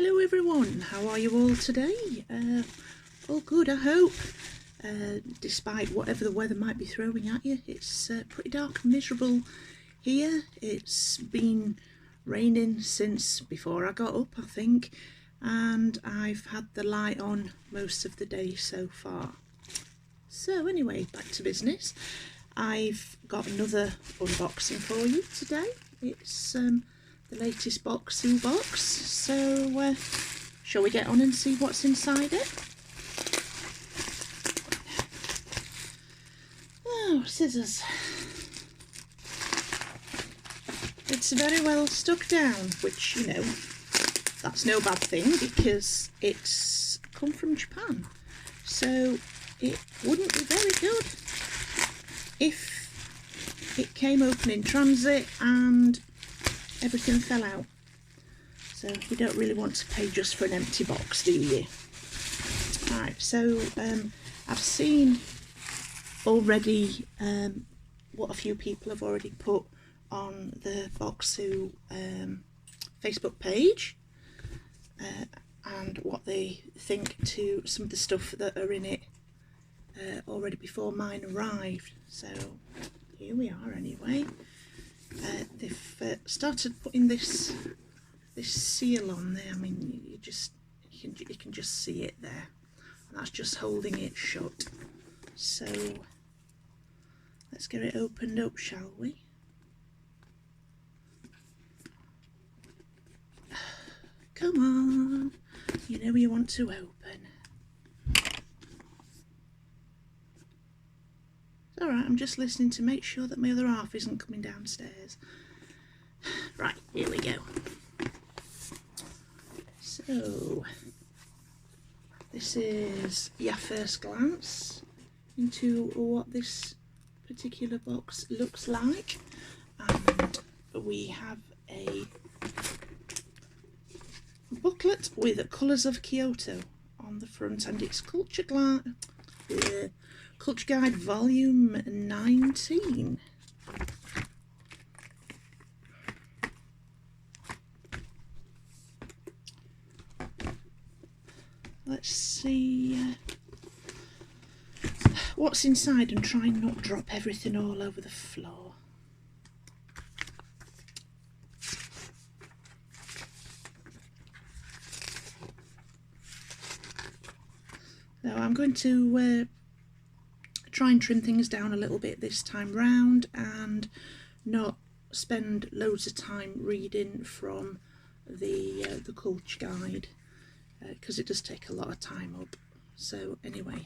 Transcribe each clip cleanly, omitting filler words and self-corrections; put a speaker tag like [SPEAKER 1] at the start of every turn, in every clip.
[SPEAKER 1] Hello everyone, how are you all today? All good, I hope. Despite whatever the weather might be throwing at you, it's pretty dark and miserable here. It's been raining since before I got up, I think, and I've had the light on most of the day so far. So anyway, back to business. I've got another unboxing for you today. It's the latest Bokksu box, so shall we get on and see what's inside it? Oh, scissors. It's very well stuck down, which, you know, that's no bad thing because it's come from Japan, so it wouldn't be very good if it came open in transit and everything fell out. So you don't really want to pay just for an empty box, do you? Right, so I've seen already what a few people have already put on the Bokksu Facebook page and what they think to some of the stuff that are in it already before mine arrived. So here we are anyway. They've started putting this seal on there. I mean, you can just see it there, and that's just holding it shut. So let's get it opened up, shall we? Come on, you know you want to open. Alright, I'm just listening to make sure that my other half isn't coming downstairs. Right, here we go. So, this is your first glance into what this particular box looks like. And we have a booklet with colours of Kyoto on the front, and it's Culture Guide Volume 19. Let's see what's inside and try and not drop everything all over the floor. So I'm going to try and trim things down a little bit this time round and not spend loads of time reading from the culture guide because it does take a lot of time up. So anyway,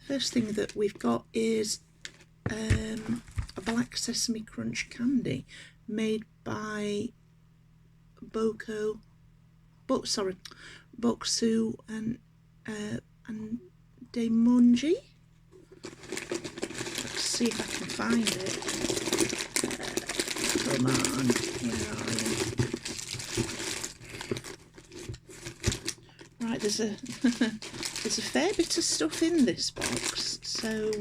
[SPEAKER 1] first thing that we've got is a black sesame crunch candy made by Bokksu and Mochi. Let's see if I can find it. Come on, where are you? Right, there's a there's a fair bit of stuff in this box, so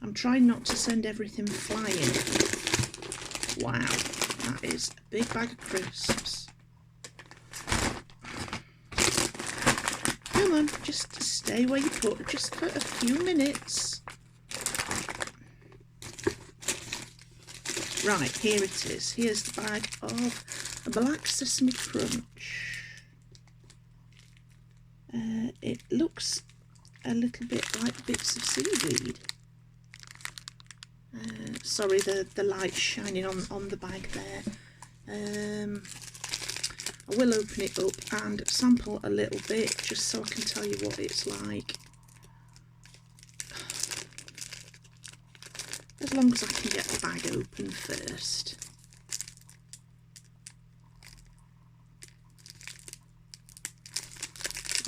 [SPEAKER 1] I'm trying not to send everything flying. Wow, that is a big bag of crisps. Come on, just stay where you put, just for a few minutes. Right, here it is. Here's the bag of a black sesame crunch. It looks a little bit like bits of seaweed. Sorry, the light's shining on the bag there. I will open it up and sample a little bit just so I can tell you what it's like. As long as I can get the bag open first.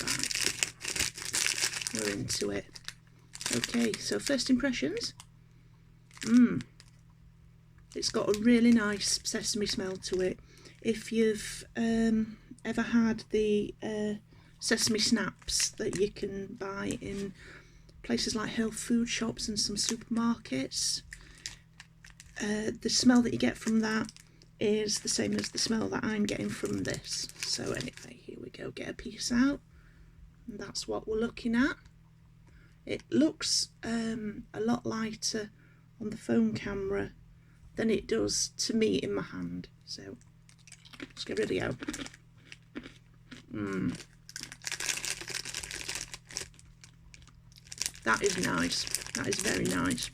[SPEAKER 1] Right, we're into it. Okay, so first impressions. It's got a really nice sesame smell to it. If you've ever had the sesame snaps that you can buy in places like health food shops and some supermarkets, the smell that you get from that is the same as the smell that I'm getting from this. So anyway, here we go, get a piece out, and that's what we're looking at. It looks a lot lighter on the phone camera than it does to me in my hand. So let's give it a go. That is nice. That is very nice.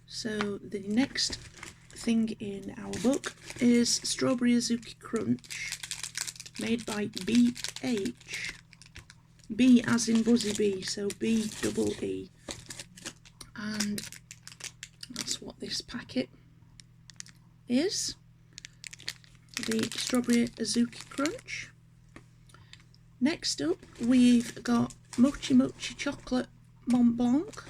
[SPEAKER 1] So the next thing in our book is Strawberry Azuki Crunch, made by BH. B as in Buzzy Bee, so B-double-E. And that's what this packet is. The Strawberry Azuki Crunch. Next up, we've got Mochi Mochi Chocolate Mont Blanc.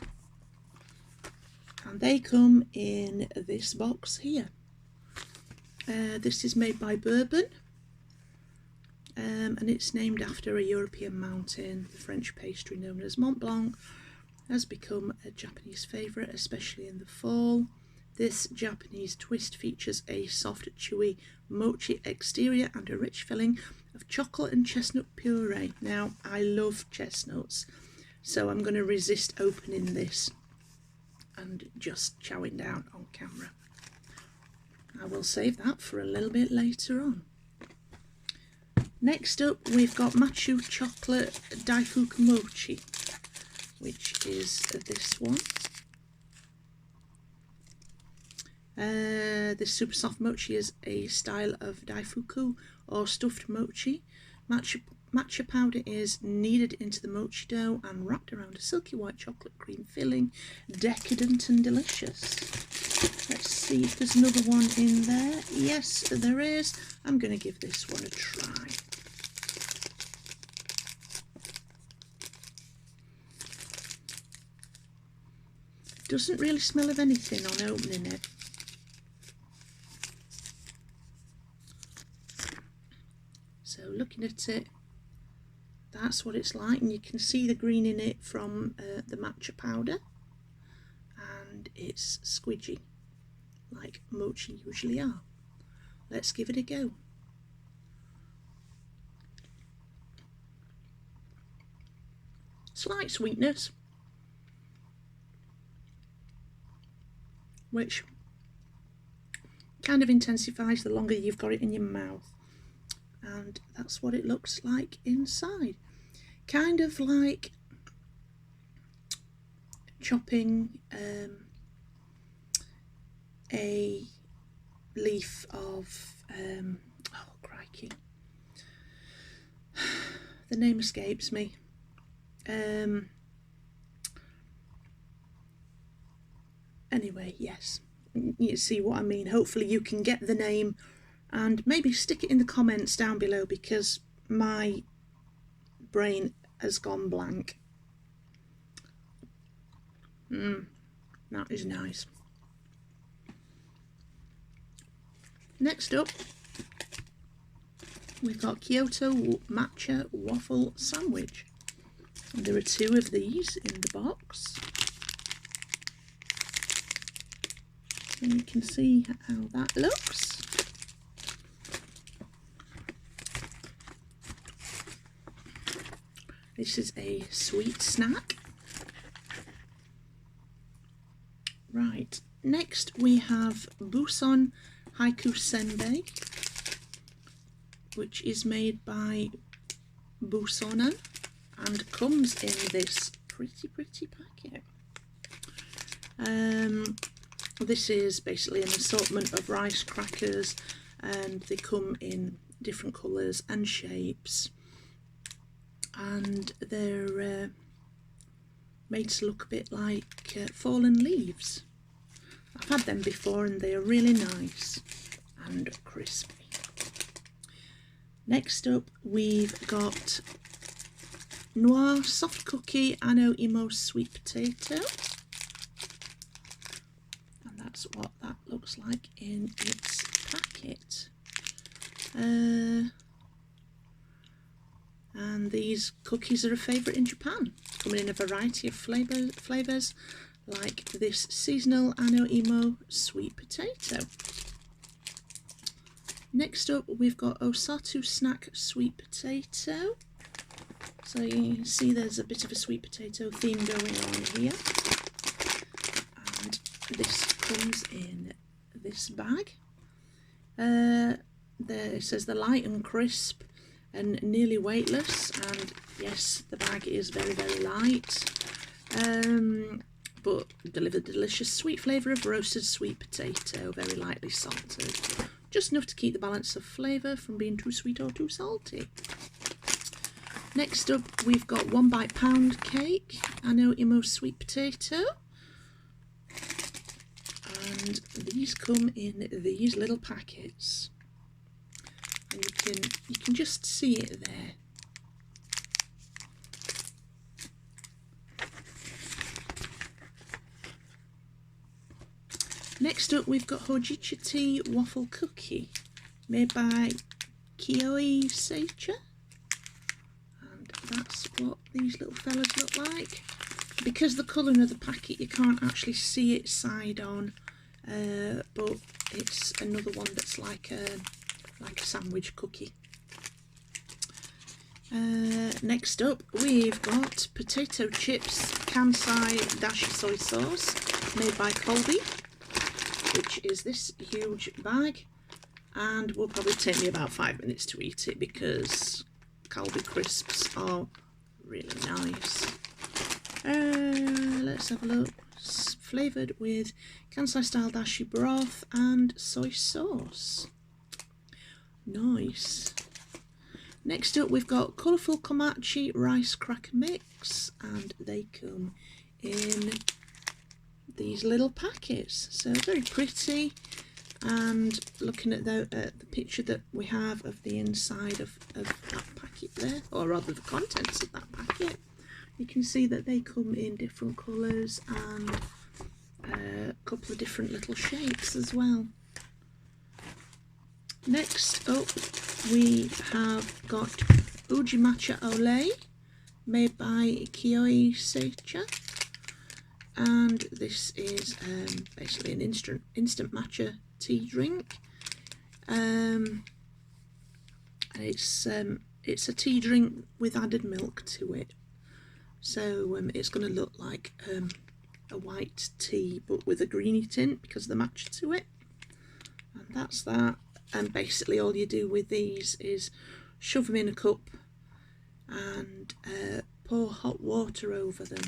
[SPEAKER 1] And they come in this box here. This is made by Bourbon. And it's named after a European mountain. The French pastry known as Mont Blanc has become a Japanese favourite, especially in the fall. This Japanese twist features a soft, chewy mochi exterior and a rich filling of chocolate and chestnut puree. Now, I love chestnuts, so I'm going to resist opening this and just chowing down on camera. I will save that for a little bit later on. Next up, we've got Matcha Chocolate Daifuku Mochi, which is this one. This super soft mochi is a style of Daifuku or stuffed mochi. Matcha powder is kneaded into the mochi dough and wrapped around a silky white chocolate cream filling. Decadent and delicious. Let's see if there's another one in there. Yes, there is. I'm going to give this one a try. Doesn't really smell of anything on opening it. So looking at it, that's what it's like, and you can see the green in it from the matcha powder, and it's squidgy like mochi usually are. Let's give it a go. Slight sweetness, which kind of intensifies the longer you've got it in your mouth. And that's what it looks like inside. Kind of like chopping a leaf of, oh crikey, the name escapes me. Anyway, yes, you see what I mean. Hopefully you can get the name and maybe stick it in the comments down below, because my brain has gone blank. That is nice. Next up, we've got Kyoto Matcha Waffle Sandwich. And there are two of these in the box. And you can see how that looks. This is a sweet snack. Right, next we have Busan Haiku Sende, which is made by Busan and comes in this pretty packet. This is basically an assortment of rice crackers, and they come in different colours and shapes, and they're made to look a bit like fallen leaves. I've had them before and they are really nice and crispy. Next up, we've got Noir Soft Cookie Ano Imo Sweet Potato, and that's what that looks like in its packet. And these cookies are a favourite in Japan, coming in a variety of flavours like this seasonal Ano Imo sweet potato. Next up, we've got Osatu snack sweet potato. So you can see there's a bit of a sweet potato theme going on here. And this comes in this bag. There it says the light and crisp and nearly weightless, and yes, the bag is very, very light. But delivered delicious sweet flavour of roasted sweet potato, very lightly salted. Just enough to keep the balance of flavour from being too sweet or too salty. Next up, we've got 1 bite pound cake, Ano Imo sweet potato. And these come in these little packets. And you can just see it there. Next up, we've got Hojicha tea waffle cookie, made by Kyoto Seicha, and that's what these little fellas look like. Because the colouring of the packet, you can't actually see it side on, but it's another one that's like a sandwich cookie. Next up, we've got potato chips Kansai dashi soy sauce, made by Colby, which is this huge bag, and will probably take me about 5 minutes to eat it because Calbee crisps are really nice. Let's have a look. It's flavoured with Kansai style dashi broth and soy sauce. Nice. Next up, we've got colourful Komachi rice cracker mix, and they come in these little packets, so very pretty. And looking at the picture that we have of the inside of that packet there, or rather the contents of that packet, you can see that they come in different colours and a couple of different little shapes as well. Next up, we have got Uji Matcha Olay, made by Kyoto Seicha. And this is basically an instant matcha tea drink. It's a tea drink with added milk to it. So it's going to look like a white tea but with a greeny tint because of the matcha to it. And that's that. And basically all you do with these is shove them in a cup and pour hot water over them.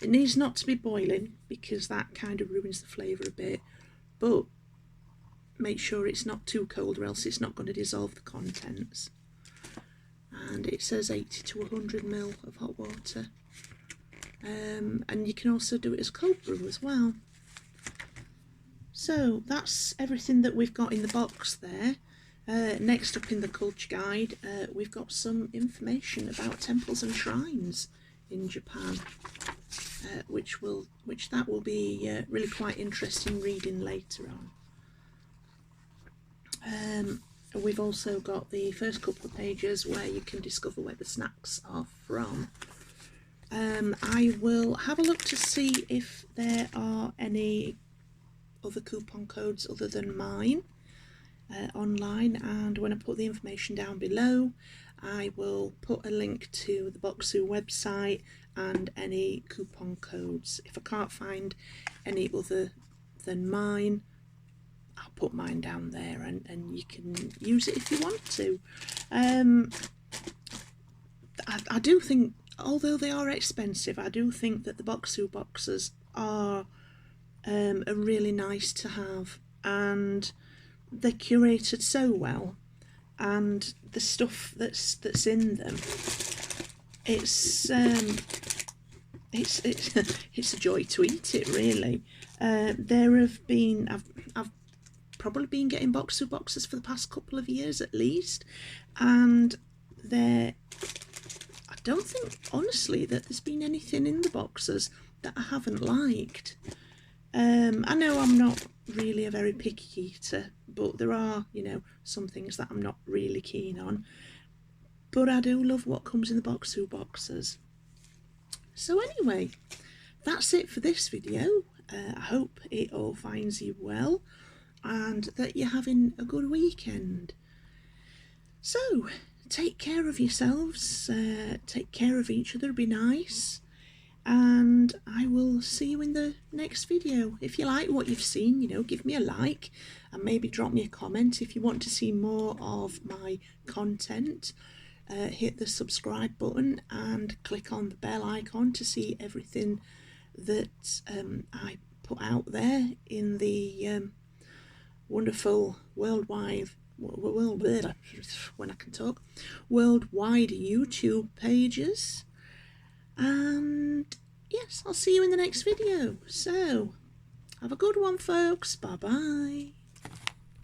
[SPEAKER 1] It needs not to be boiling because that kind of ruins the flavour a bit, but make sure it's not too cold or else it's not going to dissolve the contents. And it says 80 to 100 ml of hot water, and you can also do it as cold brew as well. So that's everything that we've got in the box there. Next up in the culture guide, we've got some information about temples and shrines in Japan, which will be really quite interesting reading later on. We've also got the first couple of pages where you can discover where the snacks are from. I will have a look to see if there are any other coupon codes other than mine online, and when I put the information down below, I will put a link to the Bokksu website and any coupon codes. If I can't find any other than mine, I'll put mine down there, and you can use it if you want to. I do think, although they are expensive, I do think that the Bokksu boxes are really nice to have, and they're curated so well, and the stuff that's in them, it's a joy to eat it, really. There have been, I've probably been getting Bokksu boxes for the past couple of years at least, and I don't think honestly that there's been anything in the boxes that I haven't liked. I know I'm not really a very picky eater, but there are, some things that I'm not really keen on. But I do love what comes in the Bokksu boxes. So anyway, that's it for this video. I hope it all finds you well and that you're having a good weekend. So, take care of yourselves, take care of each other, be nice, and I will see you in the next video. If you like what you've seen, give me a like and maybe drop me a comment. If you want to see more of my content, hit the subscribe button and click on the bell icon to see everything that I put out there in the wonderful worldwide YouTube pages. And yes, I'll see you in the next video. So have a good one, folks. Bye bye.